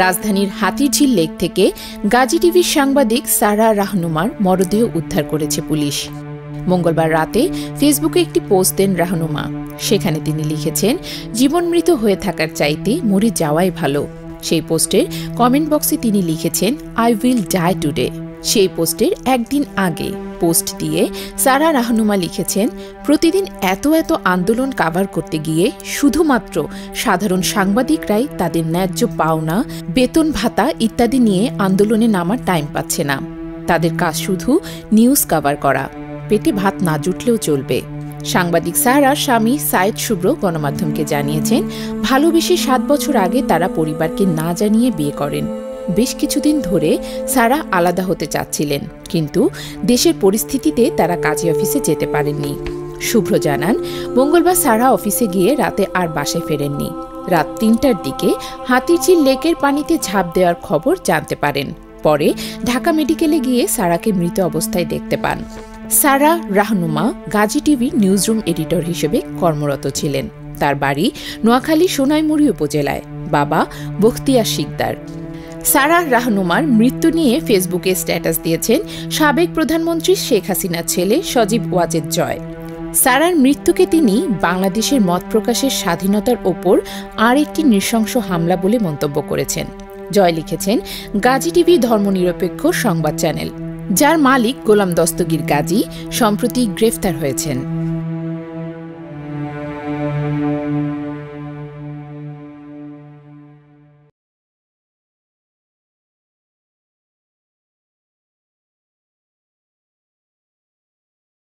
রাজধানীর হাতিরঝিল লেক থেকে গাজী টিভির সাংবাদিক সারা রাহনুমার মরদেহ উদ্ধার করেছে পুলিশ। মঙ্গলবার রাতে ফেসবুকে একটি পোস্ট দেন রাহনুমা। সেখানে তিনি লিখেছেন, জীবনমৃত হয়ে থাকার চাইতে মরে যাওয়াই ভালো। সেই পোস্টের কমেন্ট বক্সে তিনি লিখেছেন, আই উইল ডাই টুডে। সেই পোস্টের একদিন আগে পোস্ট দিয়ে সারা রাহনুমা লিখেছেন, প্রতিদিন এত আন্দোলন কাভার করতে গিয়ে শুধুমাত্র সাধারণ সাংবাদিকরাই তাদের ন্যায্য পাওনা, বেতন ভাতা ইত্যাদি নিয়ে আন্দোলনে নামার টাইম পাচ্ছে না। তাদের কাজ শুধু নিউজ কাভার করা। পেটে ভাত না জুটলেও চলবে। সাংবাদিক সারার স্বামী সাইদ শুভ্র গণমাধ্যমকে জানিয়েছেন, ভালোবেসে 7 বছর আগে তারা পরিবারকে না জানিয়ে বিয়ে করেন। বেশ কিছুদিন ধরে সারা আলাদা হতে চাচ্ছিলেন, কিন্তু দেশের পরিস্থিতিতে তারা কাজী অফিসে যেতে পারেননি। শুভ্র জানান, মঙ্গলবার সারা অফিসে গিয়ে রাতে আর বাসায় ফেরেননি। রাত 3টার দিকে হাতিরঝিল লেকের পানিতে ঝাঁপ দেওয়ার খবর জানতে পারেন। পরে ঢাকা মেডিকেলে গিয়ে সারাকে মৃত অবস্থায় দেখতে পান। সারা রাহনুমা গাজী টিভির নিউজরুম এডিটর হিসেবে কর্মরত ছিলেন। তার বাড়ি নোয়াখালী সোনাইমুড়ি উপজেলায়। বাবা বখতিয়ার শিকদার। সারা রাহনুমার মৃত্যু নিয়ে ফেসবুকে স্ট্যাটাস দিয়েছেন সাবেক প্রধানমন্ত্রী শেখ হাসিনার ছেলে সজীব ওয়াজেদ জয়। সারার মৃত্যুকে তিনি বাংলাদেশের মত প্রকাশের স্বাধীনতার ওপর আর একটি নৃশংস হামলা বলে মন্তব্য করেছেন। জয় লিখেছেন, গাজী টিভি ধর্মনিরপেক্ষ সংবাদ চ্যানেল, যার মালিক গোলাম দস্তগীর গাজী সম্প্রতি গ্রেফতার হয়েছেন।